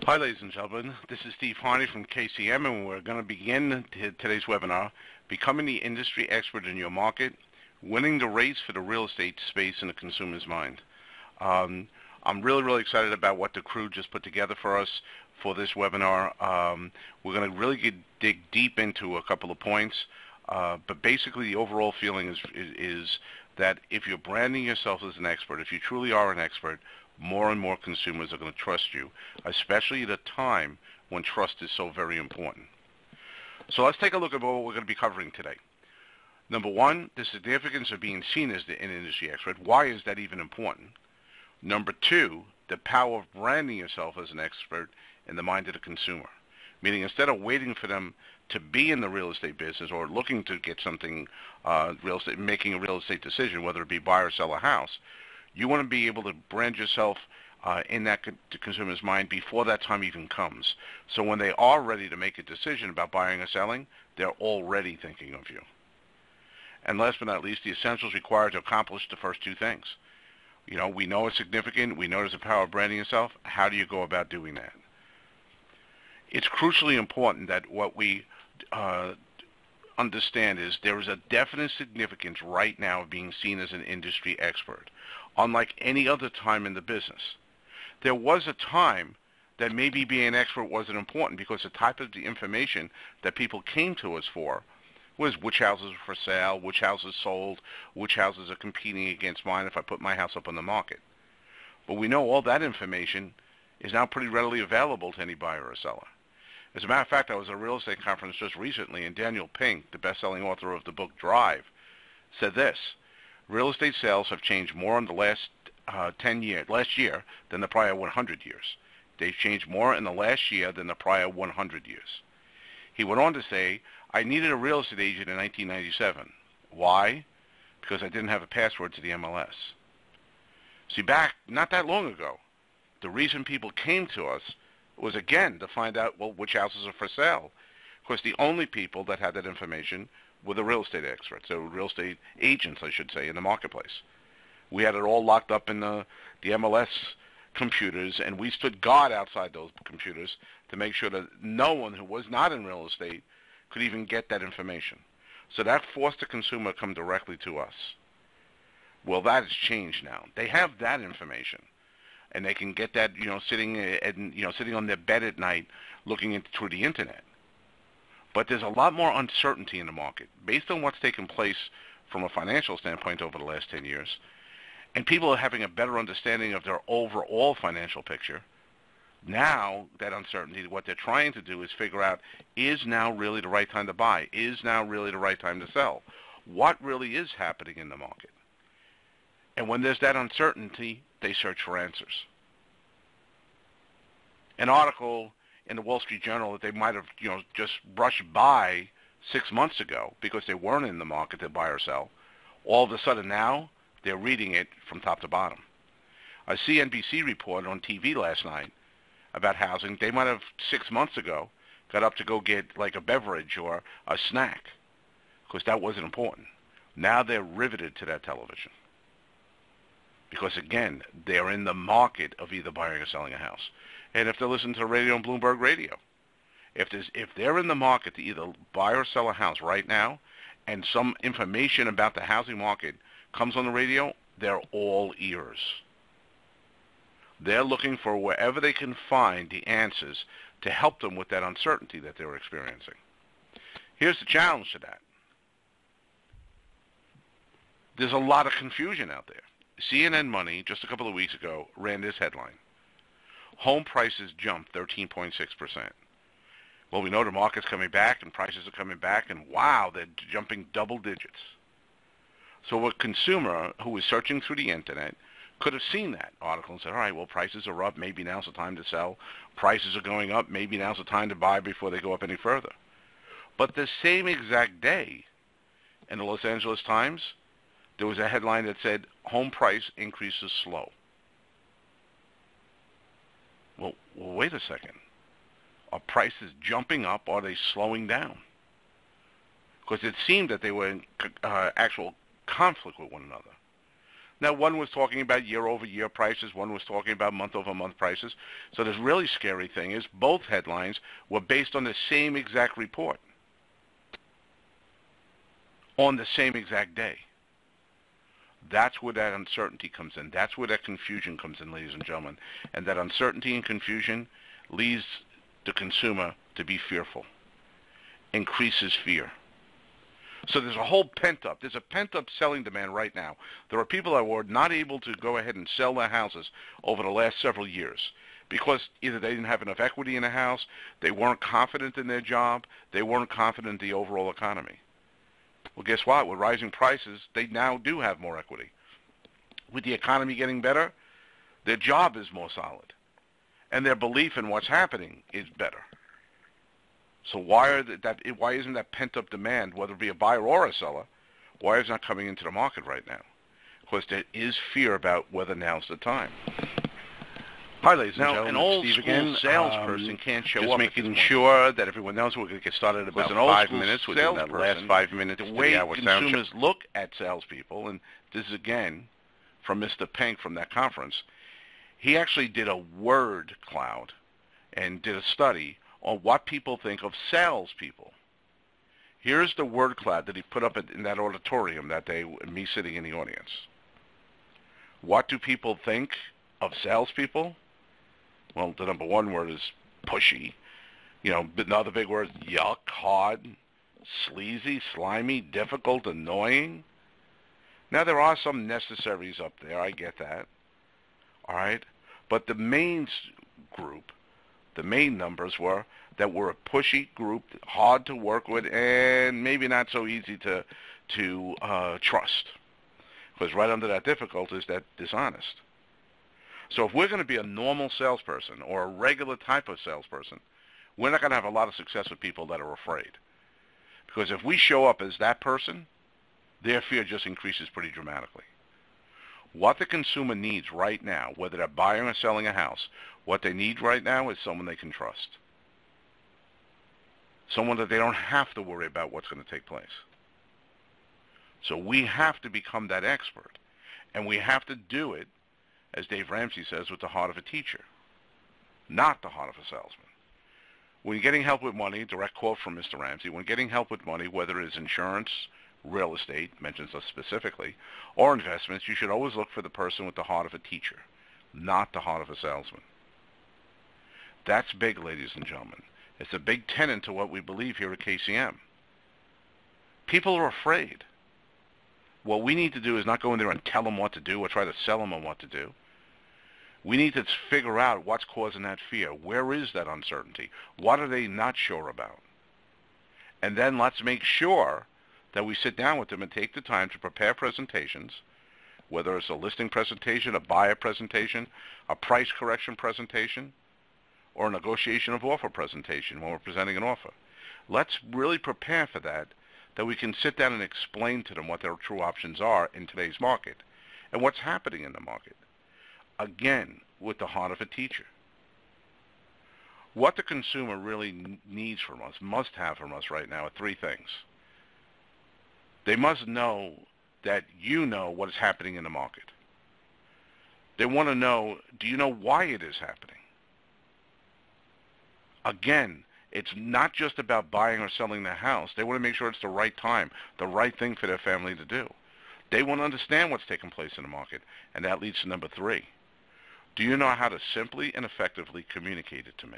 Hi, ladies and gentlemen. This is Steve Harney from KCM, and we're going to begin today's webinar, Becoming the Industry Expert in Your Market, Winning the Race for the Real Estate Space in the Consumer's Mind. I'm really excited about what the crew just put together for us for this webinar. We're going to really dig deep into a couple of points, but basically the overall feeling is that if you're branding yourself as an expert, if you truly are an expert, more and more consumers are going to trust you, especially at a time when trust is so very important. So let's take a look at what we're going to be covering today. Number one, the significance of being seen as an industry expert. Why is that even important? Number two, the power of branding yourself as an expert in the mind of the consumer. Meaning instead of waiting for them to be in the real estate business or looking to get something real estate, making a real estate decision, whether it be buy or sell a house, you want to be able to brand yourself in that consumer's mind before that time even comes. So when they are ready to make a decision about buying or selling, they're already thinking of you. And last but not least, the essentials required to accomplish the first two things. You know, we know it's significant. We know there's the power of branding yourself. How do you go about doing that? It's crucially important that what we understand is there is a definite significance right now of being seen as an industry expert. Unlike any other time in the business. There was a time that maybe being an expert wasn't important because the type of the information that people came to us for was which houses are for sale, which houses sold, which houses are competing against mine if I put my house up on the market. But we know all that information is now pretty readily available to any buyer or seller. As a matter of fact, I was at a real estate conference just recently, and Daniel Pink, the best-selling author of the book Drive, said this: real estate sales have changed more in the last last year than the prior 100 years. They've changed more in the last year than the prior 100 years. He went on to say, I needed a real estate agent in 1997. Why? Because I didn't have a password to the MLS. See, back not that long ago, the reason people came to us was, again, to find out, well, which houses are for sale. Of course, the only people that had that information were the real estate experts, or real estate agents, I should say, in the marketplace. We had it all locked up in the MLS computers, and we stood guard outside those computers to make sure that no one who was not in real estate could even get that information. So that forced the consumer to come directly to us. Well, that has changed now. They have that information, and they can get that, sitting on their bed at night, looking through the internet. But there's a lot more uncertainty in the market based on what's taken place from a financial standpoint over the last 10 years. And people are having a better understanding of their overall financial picture. Now, that uncertainty, what they're trying to do is figure out, is now really the right time to buy? Is now really the right time to sell? What really is happening in the market? And when there's that uncertainty, they search for answers. An article in the Wall Street Journal that they might have, just brushed by 6 months ago because they weren't in the market to buy or sell, all of a sudden now they're reading it from top to bottom. A CNBC report on TV last night about housing, they might have 6 months ago got up to go get like a beverage or a snack because that wasn't important. Now they're riveted to that television because, again, they're in the market of either buying or selling a house. And if they listen to the radio on Bloomberg Radio, if they're in the market to either buy or sell a house right now, and some information about the housing market comes on the radio, they're all ears. They're looking for wherever they can find the answers to help them with that uncertainty that they're experiencing. Here's the challenge to that. There's a lot of confusion out there. CNN Money, just a couple of weeks ago, ran this headline: home prices jumped 13.6%. Well, we know the market's coming back and prices are coming back, and wow, they're jumping double digits. So a consumer who is searching through the internet could have seen that article and said, all right, well, prices are up, maybe now's the time to sell. Prices are going up, maybe now's the time to buy before they go up any further. But the same exact day, in the Los Angeles Times, there was a headline that said, home price increases slow. Well, wait a second. Are prices jumping up? Or are they slowing down? Because it seemed that they were in actual conflict with one another. Now, one was talking about year-over-year prices. One was talking about month-over-month prices. So the really scary thing is both headlines were based on the same exact report on the same exact day. That's where that uncertainty comes in. That's where that confusion comes in, ladies and gentlemen. And that uncertainty and confusion leads the consumer to be fearful, increases fear. So there's a pent-up selling demand right now. There are people that were not able to go ahead and sell their houses over the last several years because either they didn't have enough equity in the house, they weren't confident in their job, they weren't confident in the overall economy. Well, guess what? With rising prices, they now do have more equity. With the economy getting better, their job is more solid, and their belief in what's happening is better. So why isn't that pent-up demand, whether it be a buyer or a seller, why is it not coming into the market right now? Because there is fear about whether now's the time. Hi, ladies and gentlemen. An old Steve again. salesperson can't show just up. Making sure that everyone knows we're going to get started in about 5 minutes. Within that last 5 minutes, the way consumers look at salespeople, and this is again from Mr. Pink from that conference. He actually did a word cloud and did a study on what people think of salespeople. Here's the word cloud that he put up in that auditorium that day, me sitting in the audience. What do people think of salespeople? Well, the number one word is pushy. Another big word, yuck, hard, sleazy, slimy, difficult, annoying. Now, there are some necessaries up there. I get that. All right? But the main group, the main numbers were that we're a pushy group, hard to work with, and maybe not so easy to trust. Because right under that difficult is that dishonest. So if we're going to be a normal salesperson or a regular type of salesperson, we're not going to have a lot of success with people that are afraid. Because if we show up as that person, their fear just increases pretty dramatically. What the consumer needs right now, whether they're buying or selling a house, what they need right now is someone they can trust. Someone that they don't have to worry about what's going to take place. So we have to become that expert. And we have to do it, as Dave Ramsey says, with the heart of a teacher, not the heart of a salesman. When you're getting help with money, direct quote from Mr. Ramsey, when getting help with money, whether it's insurance, real estate, mentions us specifically, or investments, you should always look for the person with the heart of a teacher, not the heart of a salesman. That's big, ladies and gentlemen. It's a big tenet to what we believe here at KCM. People are afraid. What we need to do is not go in there and tell them what to do or try to sell them on what to do. We need to figure out what's causing that fear. Where is that uncertainty? What are they not sure about? And then let's make sure that we sit down with them and take the time to prepare presentations, whether it's a listing presentation, a buyer presentation, a price correction presentation, or a negotiation of offer presentation when we're presenting an offer. Let's really prepare for that we can sit down and explain to them what their true options are in today's market and what's happening in the market. Again, with the heart of a teacher. What the consumer really needs from us, must have from us right now, are three things. They must know that you know what is happening in the market. They want to know, do you know why it is happening? Again, it's not just about buying or selling their house. They want to make sure it's the right time, the right thing for their family to do. They want to understand what's taking place in the market, and that leads to number three. Do you know how to simply and effectively communicate it to me?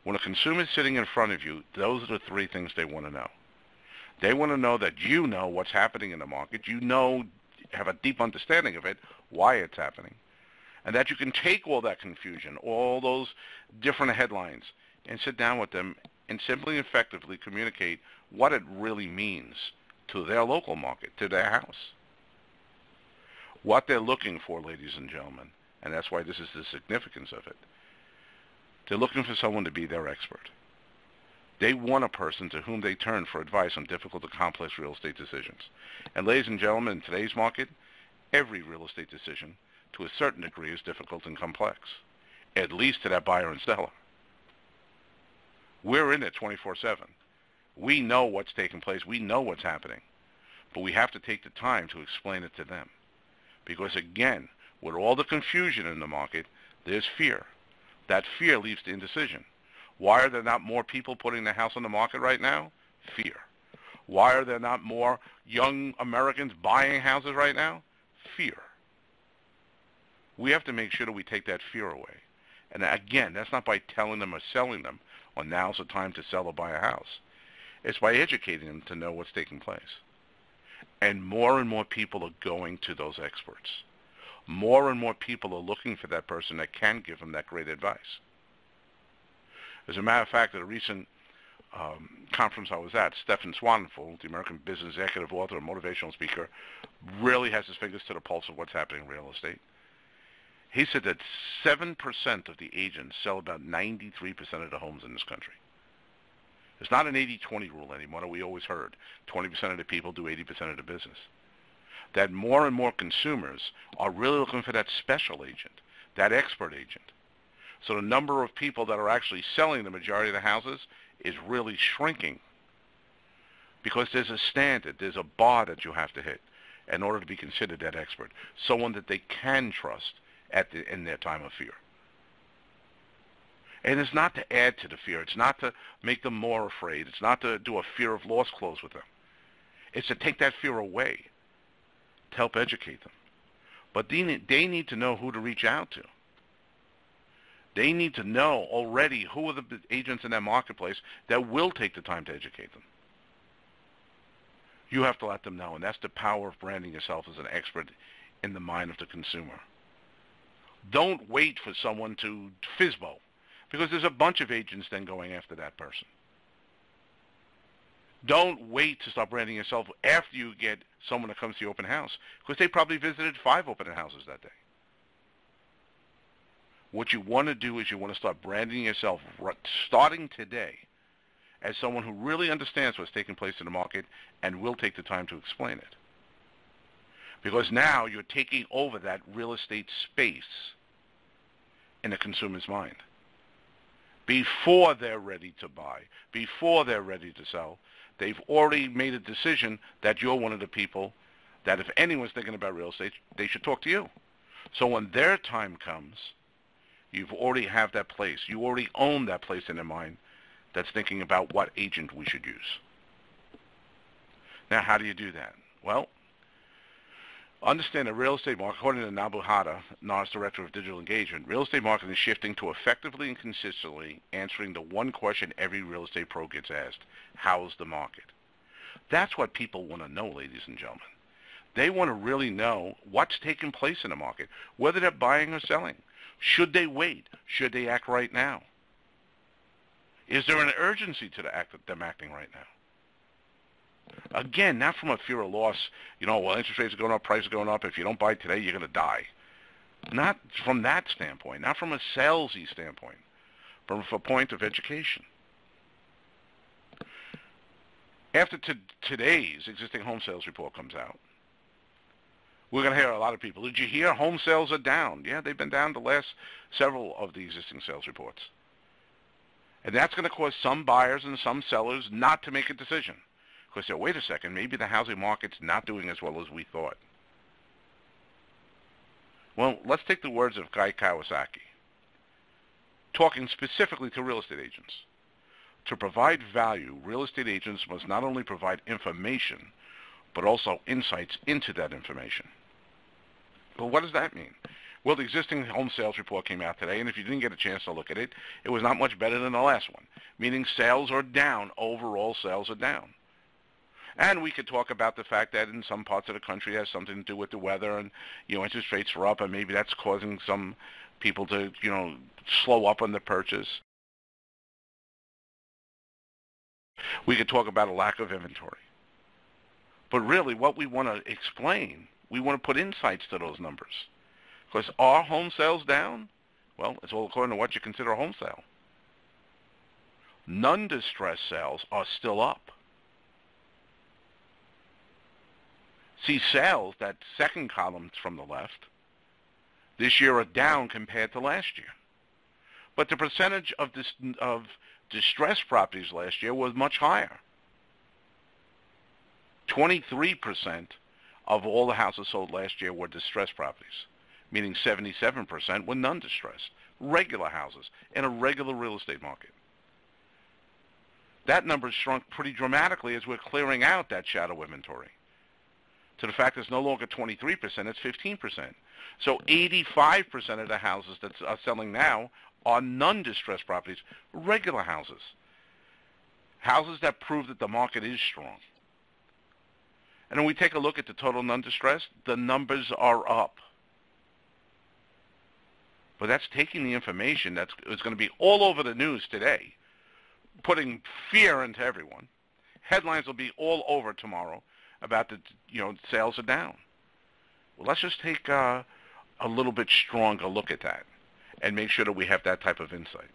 When a consumer is sitting in front of you, those are the three things they want to know. They want to know that you know what's happening in the market. You know, have a deep understanding of it, why it's happening, and that you can take all that confusion, all those different headlines, and sit down with them and simply and effectively communicate what it really means to their local market, to their house. What they're looking for, ladies and gentlemen, and that's why this is the significance of it. They're looking for someone to be their expert. They want a person to whom they turn for advice on difficult to complex real estate decisions. And ladies and gentlemen, in today's market, every real estate decision, to a certain degree, is difficult and complex, at least to that buyer and seller. We're in it 24/7. We know what's taking place. We know what's happening. But we have to take the time to explain it to them. Because again, with all the confusion in the market, there's fear. That fear leads to indecision. Why are there not more people putting their house on the market right now? Fear. Why are there not more young Americans buying houses right now? Fear. We have to make sure that we take that fear away. And again, that's not by telling them or selling them, or now's the time to sell or buy a house. It's by educating them to know what's taking place. And more people are going to those experts. More and more people are looking for that person that can give them that great advice. As a matter of fact, at a recent conference I was at, Stephen Swanepoel, the American business executive, author, and motivational speaker, really has his fingers to the pulse of what's happening in real estate. He said that 7% of the agents sell about 93% of the homes in this country. It's not an 80-20 rule anymore that we always heard. 20% of the people do 80% of the business. That more and more consumers are really looking for that special agent, that expert agent. So the number of people that are actually selling the majority of the houses is really shrinking because there's a standard, there's a bar that you have to hit in order to be considered that expert, someone that they can trust in their time of fear. And it's not to add to the fear. It's not to make them more afraid. It's not to do a fear of loss close with them. It's to take that fear away, to help educate them. But they need to know who to reach out to. They need to know already who are the agents in that marketplace that will take the time to educate them. You have to let them know, and that's the power of branding yourself as an expert in the mind of the consumer. Don't wait for someone to FISBO, because there's a bunch of agents then going after that person. Don't wait to start branding yourself after you get someone that comes to your open house, because they probably visited 5 open houses that day. What you want to do is you want to start branding yourself starting today as someone who really understands what's taking place in the market and will take the time to explain it. Because now you're taking over that real estate space in the consumer's mind. Before they're ready to buy, before they're ready to sell, they've already made a decision that you're one of the people that if anyone's thinking about real estate, they should talk to you. So when their time comes, you've already have that place. You already own that place in their mind that's thinking about what agent we should use. Now, how do you do that? Well, understand the real estate market, according to Nabu Hada, NAR's Director of Digital Engagement, real estate market is shifting to effectively and consistently answering the one question every real estate pro gets asked: how's the market? That's what people want to know, ladies and gentlemen. They want to really know what's taking place in the market, whether they're buying or selling. Should they wait? Should they act right now? Is there an urgency to them acting right now? Again, not from a fear of loss, well, interest rates are going up, prices are going up. If you don't buy today, you're going to die. Not from that standpoint, not from a salesy standpoint, from a point of education. After today's existing home sales report comes out, we're going to hear a lot of people, did you hear home sales are down? Yeah, they've been down the last several of the existing sales reports. And that's going to cause some buyers and some sellers not to make a decision. Because they'll, wait a second, maybe the housing market's not doing as well as we thought. Well, let's take the words of Guy Kawasaki, talking specifically to real estate agents. To provide value, real estate agents must not only provide information, but also insights into that information. Well, what does that mean? Well, the existing home sales report came out today, and if you didn't get a chance to look at it, it was not much better than the last one, meaning sales are down. Overall sales are down. And we could talk about the fact that in some parts of the country it has something to do with the weather, and interest rates are up, and maybe that's causing some people to slow up on the purchase. We could talk about a lack of inventory. But really, what we want to explain, we want to put insights to those numbers. Because are home sales down? Well, it's all according to what you consider a home sale. Non-distressed sales are still up. See, sales, that second column from the left, this year are down compared to last year. But the percentage of distressed properties last year was much higher. 23% of all the houses sold last year were distressed properties, meaning 77% were non-distressed, regular houses in a regular real estate market. That number has shrunk pretty dramatically as we're clearing out that shadow inventory, to the fact it's no longer 23%, it's 15%. So 85% of the houses that are selling now are non-distressed properties, regular houses. Houses that prove that the market is strong. And when we take a look at the total non-distressed, the numbers are up. But that's taking the information that's going to be all over the news today, putting fear into everyone. Headlines will be all over tomorrow about the, sales are down. Well, let's just take a little bit stronger look at that and make sure that we have that type of insight.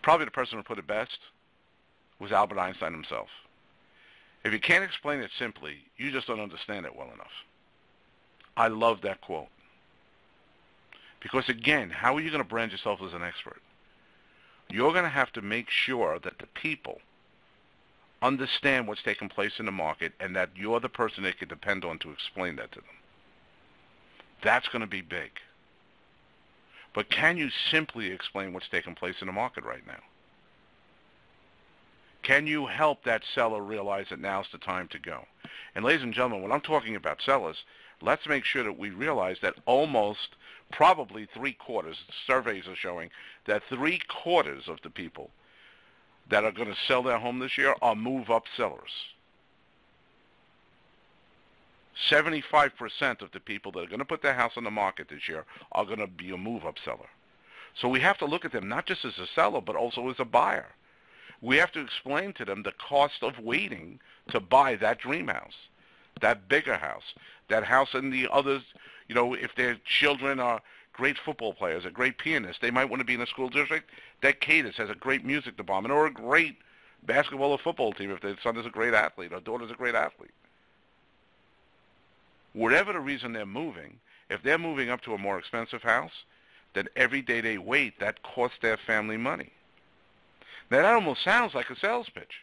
Probably the person who put it best was Albert Einstein himself. If you can't explain it simply, you just don't understand it well enough. I love that quote. Because again, how are you going to brand yourself as an expert? You're going to have to make sure that the people understand what's taking place in the market and that you're the person they can depend on to explain that to them. That's going to be big. But can you simply explain what's taking place in the market right now? Can you help that seller realize that now's the time to go? And ladies and gentlemen, when I'm talking about sellers, let's make sure that we realize that almost, probably 3/4, surveys are showing that 3/4 of the people that are going to sell their home this year are move-up sellers. 75% of the people that are going to put their house on the market this year are going to be a move-up seller. So we have to look at them not just as a seller, but also as a buyer. We have to explain to them the cost of waiting to buy that dream house, that bigger house, that house and the others. If their children are great football players, a great pianist, they might want to be in a school district that caters, has a great music department, or a great basketball or football team if their son is a great athlete or daughter is a great athlete. Whatever the reason they're moving, if they're moving up to a more expensive house, then every day they wait, that costs their family money. Now, that almost sounds like a sales pitch.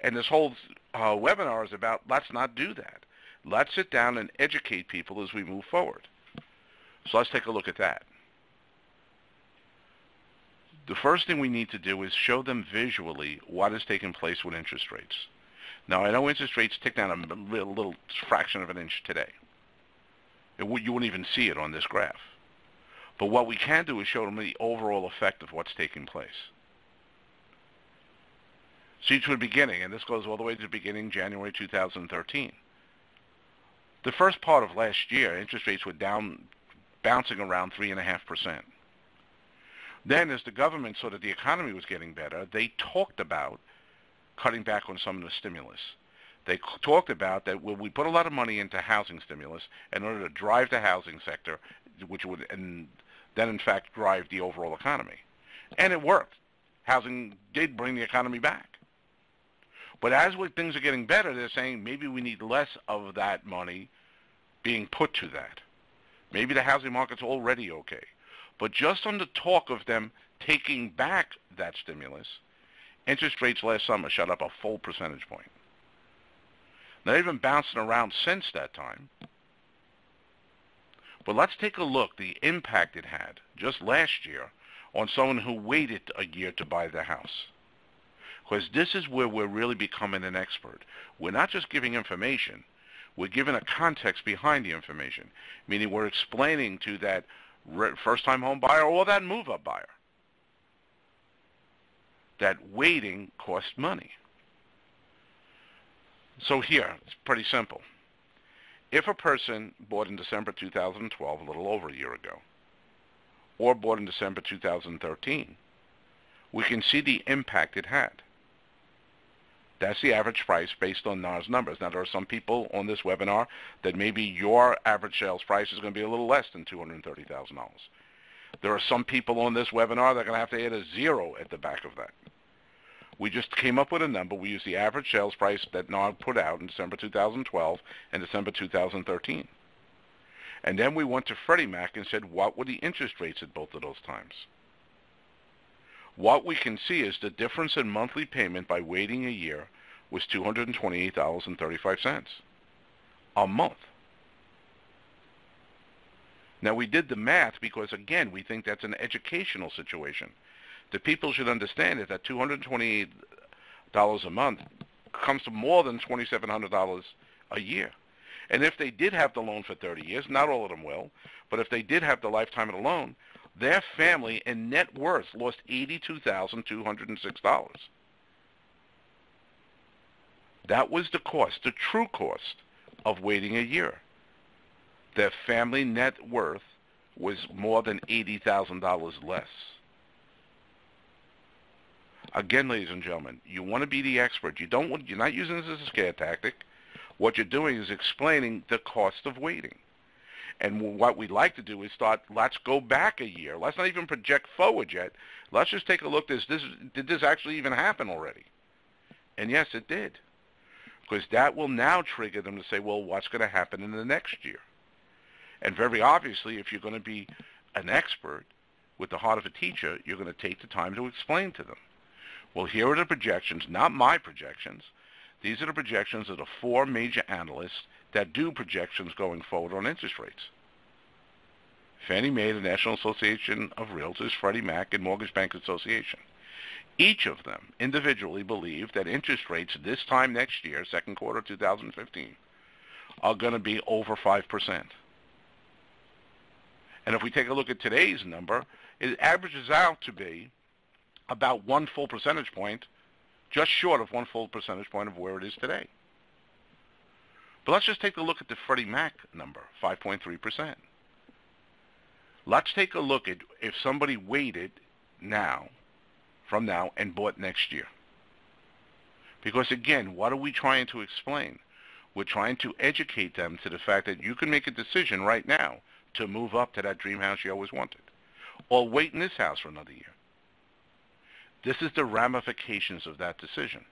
And this whole webinar is about, let's not do that. Let's sit down and educate people as we move forward. So let's take a look at that. The first thing we need to do is show them visually what is taking place with interest rates. Now, I know interest rates tick down a little fraction of an inch today. You wouldn't even see it on this graph. But what we can do is show them the overall effect of what's taking place. See, to the beginning, and this goes all the way to the beginning, January 2013. The first part of last year, interest rates were down, bouncing around 3.5%. Then, as the government saw that the economy was getting better, they talked about cutting back on some of the stimulus. They talked about that we put a lot of money into housing stimulus in order to drive the housing sector, which would and then in fact drive the overall economy. And it worked. Housing did bring the economy back. But as things are getting better, they're saying maybe we need less of that money being put to that. Maybe the housing market's already okay. But just on the talk of them taking back that stimulus, interest rates last summer shot up a full percentage point. Now, they've been bouncing around since that time. But let's take a look, the impact it had just last year on someone who waited a year to buy their house. Because this is where we're really becoming an expert. We're not just giving information. We're giving a context behind the information, meaning we're explaining to that first-time home buyer or that move-up buyer that waiting costs money. So here, it's pretty simple. If a person bought in December 2012, a little over a year ago, or bought in December 2013, we can see the impact it had. That's the average price based on NAR's numbers. Now, there are some people on this webinar that maybe your average sales price is going to be a little less than $230,000. There are some people on this webinar that are going to have to add a zero at the back of that. We just came up with a number. We used the average sales price that NAR put out in December 2012 and December 2013. And then we went to Freddie Mac and said, what were the interest rates at both of those times? What we can see is the difference in monthly payment by waiting a year was $228.35 a month. Now, we did the math because, again, we think that's an educational situation. The people should understand it that $228 a month comes to more than $2,700 a year. And if they did have the loan for 30 years, not all of them will, but if they did have the lifetime of the loan, their family in net worth lost $82,206. That was the cost, the true cost of waiting a year. Their family net worth was more than $80,000 less. Again, ladies and gentlemen, you want to be the expert. You're not using this as a scare tactic. What you're doing is explaining the cost of waiting. And what we'd like to do is let's go back a year. Let's not even project forward yet. Let's just take a look. Did this actually even happen already? And yes, it did. Because that will now trigger them to say, well, what's going to happen in the next year? And very obviously, if you're going to be an expert with the heart of a teacher, you're going to take the time to explain to them. Well, here are the projections, not my projections. These are the projections of the four major analysts that do projections going forward on interest rates. Fannie Mae, the National Association of Realtors, Freddie Mac, and Mortgage Bankers Association. Each of them individually believe that interest rates this time next year, second quarter 2015, are going to be over 5%. And if we take a look at today's number, it averages out to be about 1 full percentage point, just short of 1 full percentage point of where it is today. But let's just take a look at the Freddie Mac number, 5.3%. Let's take a look at if somebody waited from now, and bought next year. Because again, what are we trying to explain? We're trying to educate them to the fact that you can make a decision right now to move up to that dream house you always wanted, or wait in this house for another year. This is the ramifications of that decision.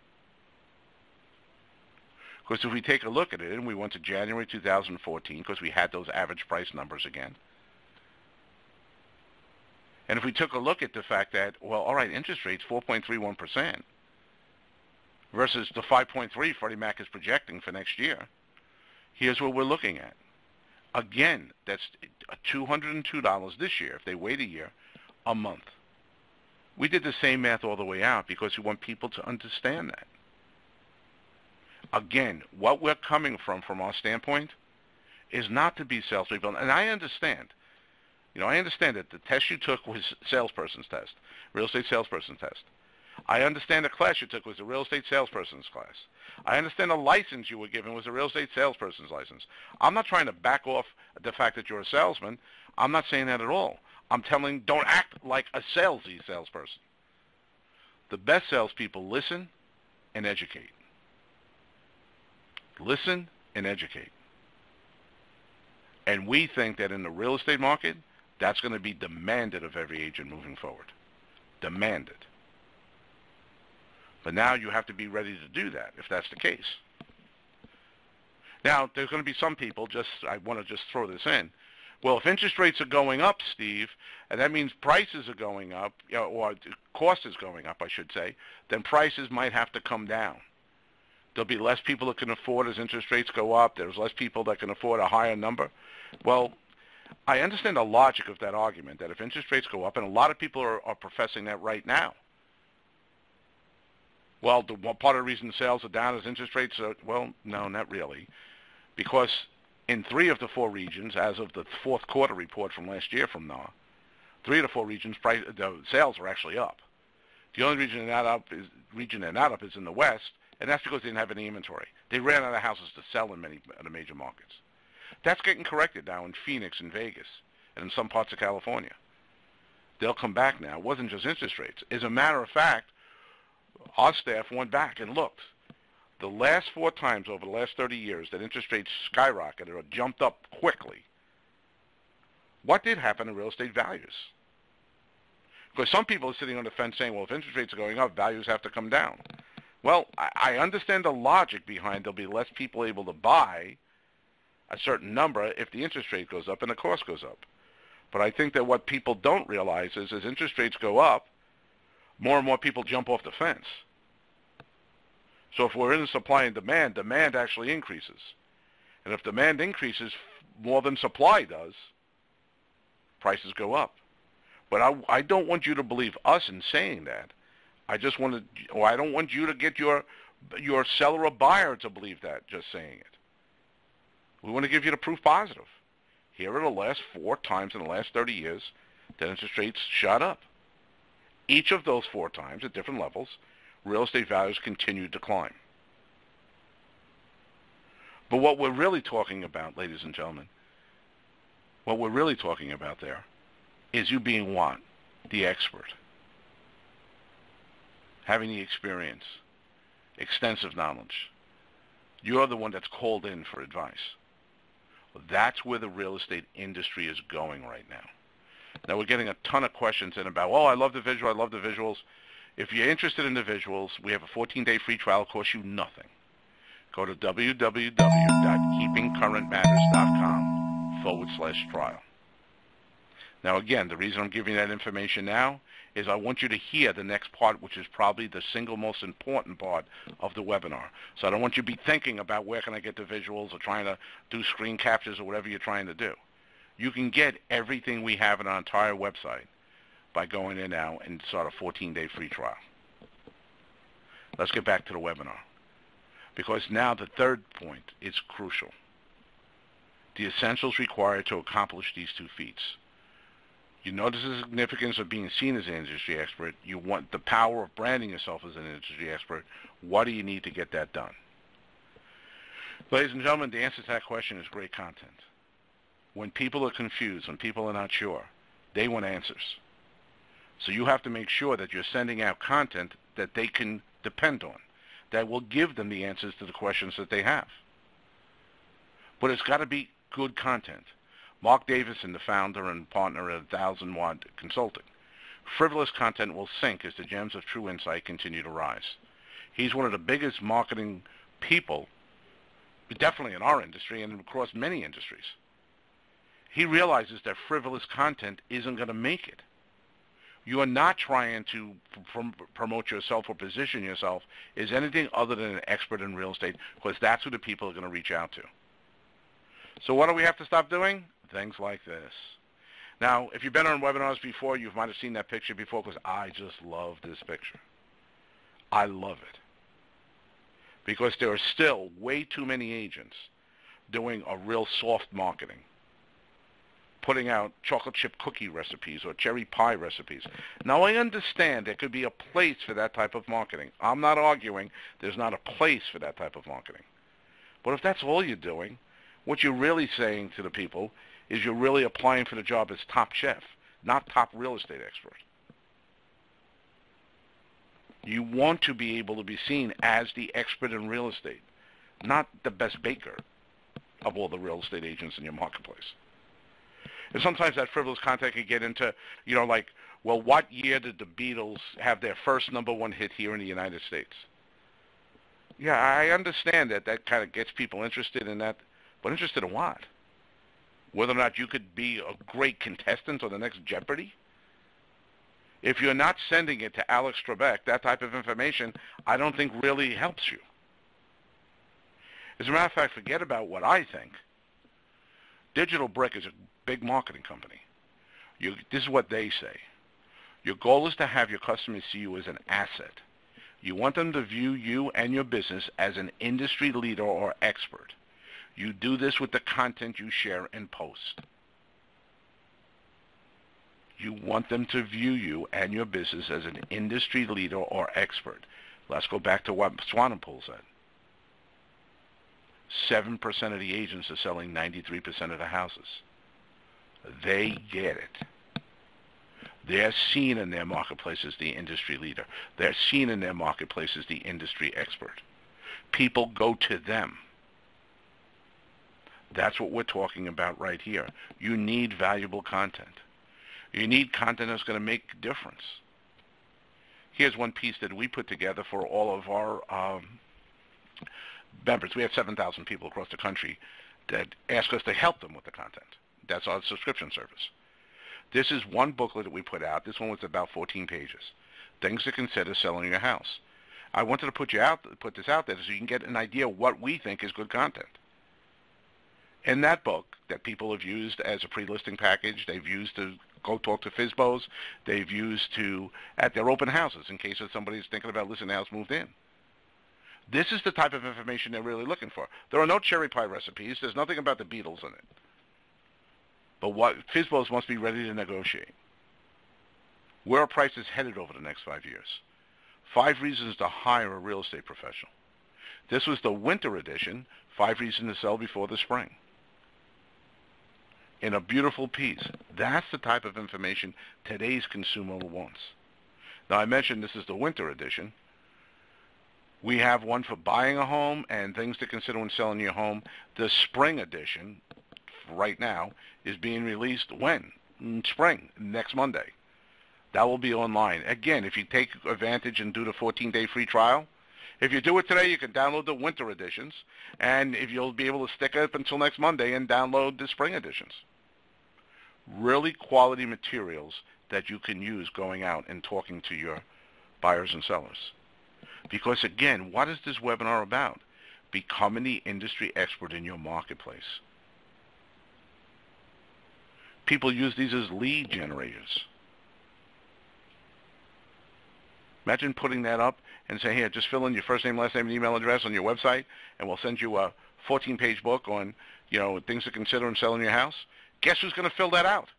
Because if we take a look at it, and we went to January 2014, because we had those average price numbers again, and if we took a look at the fact that, well, all right, interest rates 4.31% versus the 5.3 Freddie Mac is projecting for next year, here's what we're looking at. Again, that's $202 this year, if they wait a year, a month. We did the same math all the way out because we want people to understand that. Again, what we're coming from our standpoint, is not to be salespeople. And I understand. I understand that the test you took was salesperson's test, real estate salesperson's test. I understand the class you took was a real estate salesperson's class. I understand the license you were given was a real estate salesperson's license. I'm not trying to back off the fact that you're a salesman. I'm not saying that at all. I'm telling, don't act like a salesy salesperson. The best salespeople listen and educate. Listen and educate. And we think that in the real estate market, that's going to be demanded of every agent moving forward. Demanded. But now you have to be ready to do that, if that's the case. Now, there's going to be some people, I want to just throw this in. Well, if interest rates are going up, Steve, and that means prices are going up, or cost is going up, I should say, then prices might have to come down. There'll be less people that can afford as interest rates go up. There's less people that can afford a higher number. Well, I understand the logic of that argument, that if interest rates go up, and a lot of people are professing that right now. Well, part of the reason sales are down is interest rates are, well, no, not really. Because in 3 of the 4 regions, as of the fourth quarter report from last year from NAR, 3 of the 4 regions, the sales are actually up. The only region they're not up is in the West, and that's because they didn't have any inventory. They ran out of houses to sell in many of the major markets. That's getting corrected now in Phoenix and Vegas and in some parts of California. They'll come back now. It wasn't just interest rates. As a matter of fact, our staff went back and looked. The last 4 times over the last 30 years that interest rates skyrocketed or jumped up quickly, what did happen to real estate values? Because some people are sitting on the fence saying, well, if interest rates are going up, values have to come down. Well, I understand the logic behind there'll be less people able to buy a certain number if the interest rate goes up and the cost goes up. But I think that what people don't realize is as interest rates go up, more and more people jump off the fence. So if we're in supply and demand, demand actually increases. And if demand increases more than supply does, prices go up. But I don't want you to believe us in saying that. I don't want you to get your seller or buyer to believe that, just saying it. We want to give you the proof positive. Here are the last 4 times in the last 30 years that interest rates shot up. Each of those 4 times at different levels, real estate values continue to climb. But what we're really talking about, ladies and gentlemen, what we're really talking about there is you being what? The expert. Having the experience, extensive knowledge. You're the one that's called in for advice. That's where the real estate industry is going right now. Now, we're getting a ton of questions in about, I love the visual, I love the visuals. If you're interested in the visuals, we have a 14-day free trial. It costs you nothing. Go to www.keepingcurrentmatters.com/trial. Now, again, the reason I'm giving that information now is I want you to hear the next part, which is probably the single most important part of the webinar. So I don't want you to be thinking about where can I get the visuals or trying to do screen captures or whatever you're trying to do. You can get everything we have in our entire website by going in now and start a 14-day free trial. Let's get back to the webinar, because now the third point is crucial. The essentials required to accomplish these 2 feats. You notice the significance of being seen as an industry expert. You want the power of branding yourself as an industry expert. What do you need to get that done? Ladies and gentlemen, the answer to that question is great content. When people are confused, when people are not sure, they want answers. So you have to make sure that you're sending out content that they can depend on, that will give them the answers to the questions that they have. But it's got to be good content. Mark Davison, the founder and partner at 1000 Watt Consulting. Frivolous content will sink as the gems of true insight continue to rise. He's one of the biggest marketing people, definitely in our industry and across many industries. He realizes that frivolous content isn't going to make it. You are not trying to promote yourself or position yourself as anything other than an expert in real estate, because that's who the people are going to reach out to. So what do we have to stop doing? Things like this. Now, if you've been on webinars before, you might have seen that picture before, because I just love this picture. I love it. Because there are still way too many agents doing a real soft marketing, putting out chocolate chip cookie recipes or cherry pie recipes. Now, I understand there could be a place for that type of marketing. I'm not arguing there's not a place for that type of marketing. But if that's all you're doing, what you're really saying to the people is you're really applying for the job as top chef, not top real estate expert. You want to be able to be seen as the expert in real estate, not the best baker of all the real estate agents in your marketplace. And sometimes that frivolous content can get into, what year did the Beatles have their first #1 hit here in the United States? Yeah, I understand that kind of gets people interested in that, but interested in what? Whether or not you could be a great contestant on the next Jeopardy? If you're not sending it to Alex Trebek, that type of information, I don't think really helps you. As a matter of fact, forget about what I think. Digital Brick is a big marketing company. This is what they say. Your goal is to have your customers see you as an asset. You want them to view you and your business as an industry leader or expert. You do this with the content you share and post. You want them to view you and your business as an industry leader or expert. Let's go back to what Swanepoel said. 7% of the agents are selling 93% of the houses. They get it. They're seen in their marketplace as the industry leader. They're seen in their marketplace as the industry expert. People go to them. That's what we're talking about right here. You need valuable content. You need content that's going to make a difference. Here's one piece that we put together for all of our members. We have 7,000 people across the country that ask us to help them with the content. That's our subscription service. This is one booklet that we put out. This one was about 14 pages. Things to consider selling your house. I wanted to put this out there so you can get an idea of what we think is good content. In that book that people have used as a pre-listing package, they've used to go talk to FSBOs, they've used to at their open houses in case somebody's thinking about listing a house moved in. This is the type of information they're really looking for. There are no cherry pie recipes. There's nothing about the Beatles in it. But what FSBOs must be ready to negotiate. Where are prices headed over the next 5 years? 5 reasons to hire a real estate professional. This was the winter edition, 5 reasons to sell before the spring. In a beautiful piece. That's the type of information today's consumer wants. Now, I mentioned this is the winter edition. We have one for buying a home and things to consider when selling your home. The spring edition, right now, is being released when? In spring, next Monday. That will be online. Again, if you take advantage and do the 14-day free trial, if you do it today, you can download the winter editions, and if you'll be able to stick it up until next Monday and download the spring editions. Really quality materials that you can use going out and talking to your buyers and sellers. Because again, what is this webinar about? Becoming the industry expert in your marketplace. People use these as lead generators. Imagine putting that up and saying, here, just fill in your first name, last name, and email address on your website, and we'll send you a 14-page book on, things to consider in selling your house. Guess who's going to fill that out?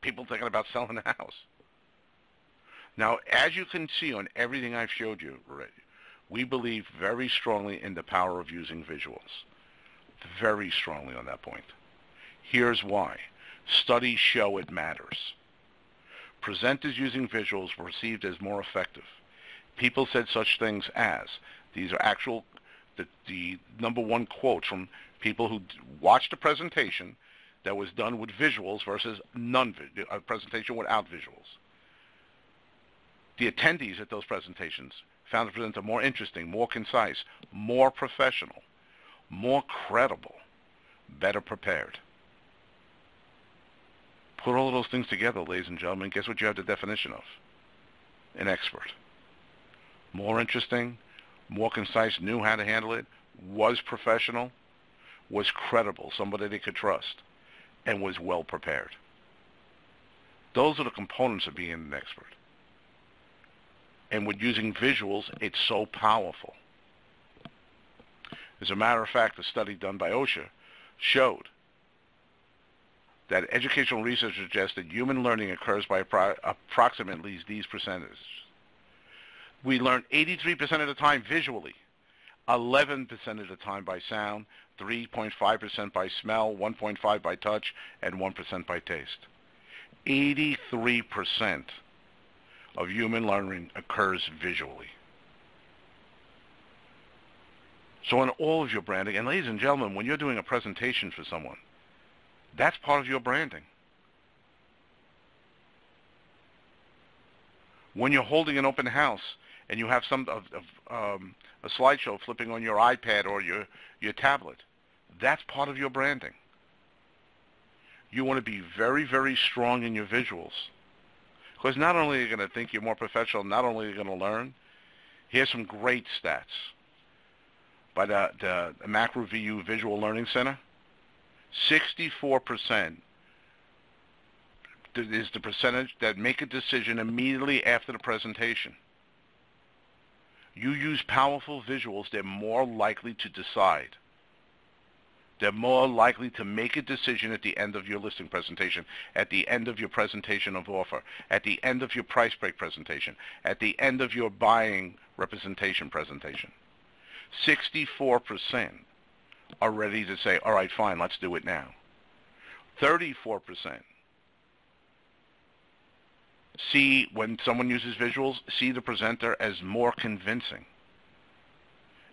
People thinking about selling a house. Now, as you can see on everything I've showed you already, we believe very strongly in the power of using visuals. Very strongly on that point. Here's why. Studies show it matters. Presenters using visuals were perceived as more effective. People said such things as, these are actual, the number one quotes from people who watched a presentation that was done with visuals versus a presentation without visuals. The attendees at those presentations found the presenter more interesting, more concise, more professional, more credible, better prepared. Put all of those things together, ladies and gentlemen, guess what you have the definition of? An expert. More interesting, more concise, knew how to handle it, was professional, was credible, somebody they could trust, and was well prepared. Those are the components of being an expert. And with using visuals, it's so powerful. As a matter of fact, a study done by OSHA showed that educational research suggests that human learning occurs by approximately these percentages. We learn 83% of the time visually, 11% of the time by sound, 3.5% by smell, 1.5% by touch, and 1% by taste. 83% of human learning occurs visually. So in all of your branding, and ladies and gentlemen, when you're doing a presentation for someone, that's part of your branding. When you're holding an open house and you have a slideshow flipping on your iPad or your tablet, that's part of your branding. You want to be very, very strong in your visuals. Because not only are you going to think you're more professional, not only are you going to learn, here's some great stats by the Macro VU Visual Learning Center. 64% is the percentage that make a decision immediately after the presentation. You use powerful visuals, they're more likely to decide. They're more likely to make a decision at the end of your listing presentation, at the end of your presentation of offer, at the end of your price break presentation, at the end of your buying representation presentation. 64% are ready to say, all right, fine, let's do it now. 34% see, when someone uses visuals, see the presenter as more convincing.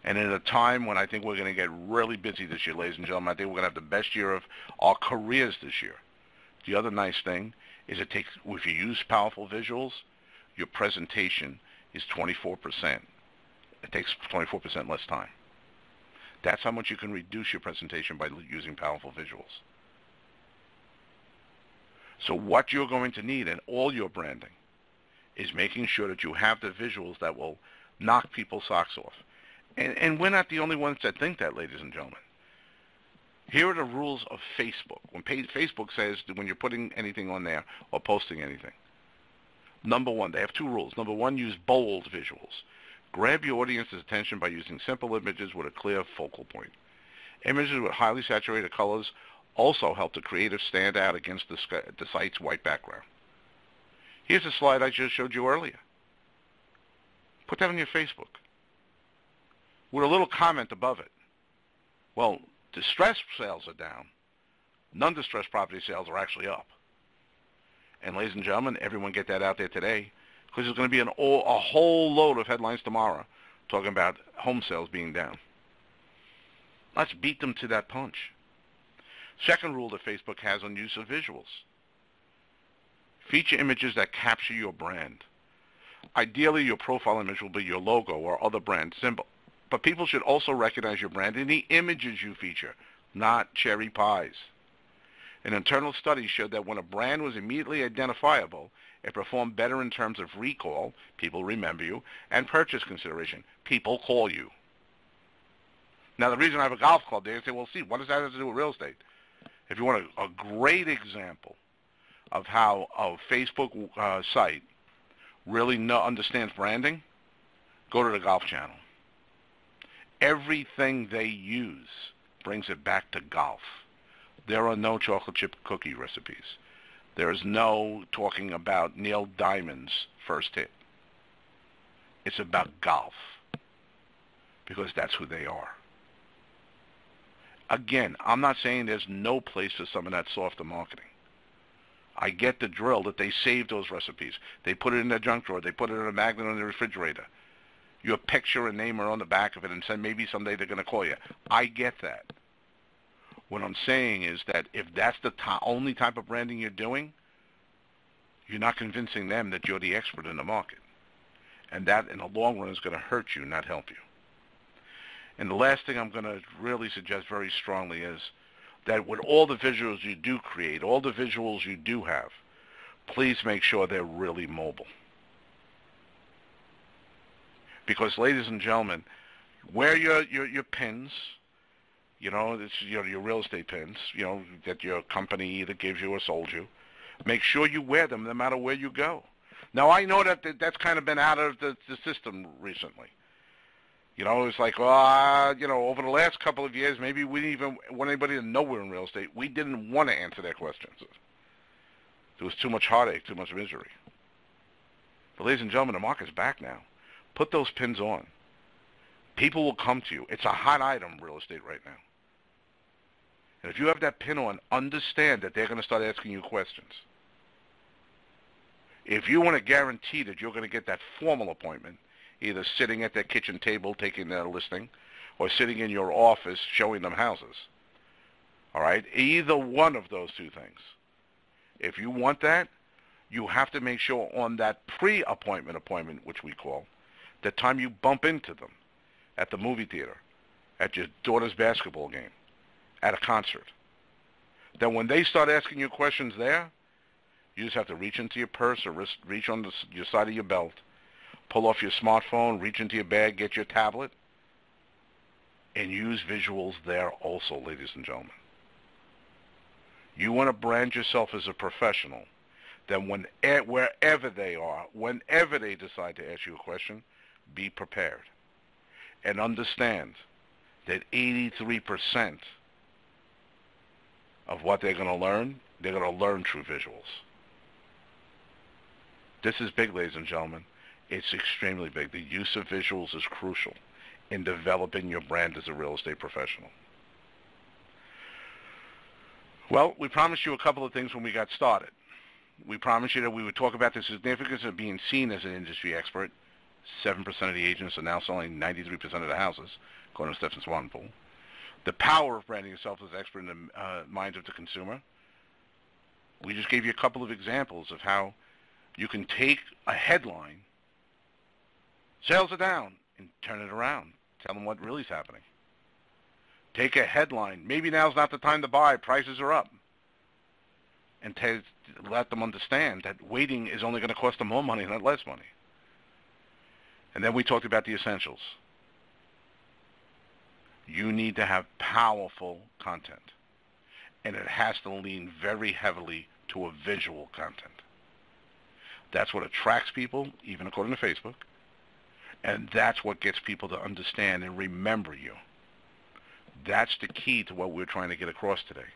And at a time when I think we're going to get really busy this year, ladies and gentlemen, I think we're going to have the best year of our careers this year. The other nice thing is if you use powerful visuals, your presentation is 24%. It takes 24% less time. That's how much you can reduce your presentation by using powerful visuals. So what you're going to need in all your branding is making sure that you have the visuals that will knock people's socks off. And we're not the only ones that think that, ladies and gentlemen. Here are the rules of Facebook. When Facebook says that when you're putting anything on there or posting anything, number one, they have two rules. Number one, use bold visuals. Grab your audience's attention by using simple images with a clear focal point. Images with highly saturated colors also help the creative stand out against the site's white background. Here's a slide I just showed you earlier. Put that on your Facebook with a little comment above it. Well, distressed sales are down. Non-distressed property sales are actually up. And ladies and gentlemen, everyone get that out there today, because there's going to be a whole load of headlines tomorrow talking about home sales being down. Let's beat them to that punch. Second rule that Facebook has on use of visuals. Feature images that capture your brand. Ideally, your profile image will be your logo or other brand symbol. But people should also recognize your brand in the images you feature, not cherry pies. An internal study showed that when a brand was immediately identifiable, it performed better in terms of recall, people remember you, and purchase consideration, people call you. Now, the reason I have a golf club there, you say, well, see, what does that have to do with real estate? If you want a great example of how a Facebook site really understands branding, go to the Golf Channel. Everything they use brings it back to golf. There are no chocolate chip cookie recipes. There is no talking about Neil Diamond's first hit. It's about golf, because that's who they are. Again, I'm not saying there's no place for some of that softer marketing. I get the drill that they save those recipes. They put it in their junk drawer. They put it in a magnet on the refrigerator. Your picture and name are on the back of it, and say maybe someday they're going to call you. I get that. What I'm saying is that if that's the only type of branding you're doing, you're not convincing them that you're the expert in the market. And that, in the long run, is going to hurt you, not help you. And the last thing I'm going to really suggest very strongly is that with all the visuals you do create, all the visuals you do have, please make sure they're really mobile. Because, ladies and gentlemen, wear your pins, it's your real estate pins, that your company either gives you or sold you. Make sure you wear them no matter where you go. Now, I know that's kind of been out of the system recently. It's like, over the last couple of years, maybe we didn't even want anybody to know we're in real estate. We didn't want to answer their questions. There was too much heartache, too much misery. But ladies and gentlemen, the market's back now. Put those pins on. People will come to you. It's a hot item, real estate, right now. And if you have that pin on, understand that they're going to start asking you questions. If you want to guarantee that you're going to get that formal appointment, either sitting at their kitchen table taking their listing, or sitting in your office showing them houses, all right? Either one of those two things. If you want that, you have to make sure on that pre-appointment appointment, which we call, the time you bump into them at the movie theater, at your daughter's basketball game, at a concert, then when they start asking you questions there, you just have to reach into your purse or reach on your side of your belt, pull off your smartphone, reach into your bag, get your tablet, and use visuals there also, ladies and gentlemen. You want to brand yourself as a professional, then wherever they are, whenever they decide to ask you a question, be prepared. And understand that 83% of what they're going to learn through visuals. This is big, ladies and gentlemen. It's extremely big. The use of visuals is crucial in developing your brand as a real estate professional. Well, we promised you a couple of things when we got started. We promised you that we would talk about the significance of being seen as an industry expert. 7% of the agents are now selling 93% of the houses, according to Stephen Swanepoel. The power of branding yourself as an expert in the minds of the consumer. We just gave you a couple of examples of how you can take a headline, sales are down, and turn it around. Tell them what really is happening. Take a headline, maybe now's not the time to buy, prices are up. And let them understand that waiting is only going to cost them more money, not less money. And then we talked about the essentials. You need to have powerful content. And it has to lean very heavily to a visual content. That's what attracts people, even according to Facebook. And that's what gets people to understand and remember you. That's the key to what we're trying to get across today.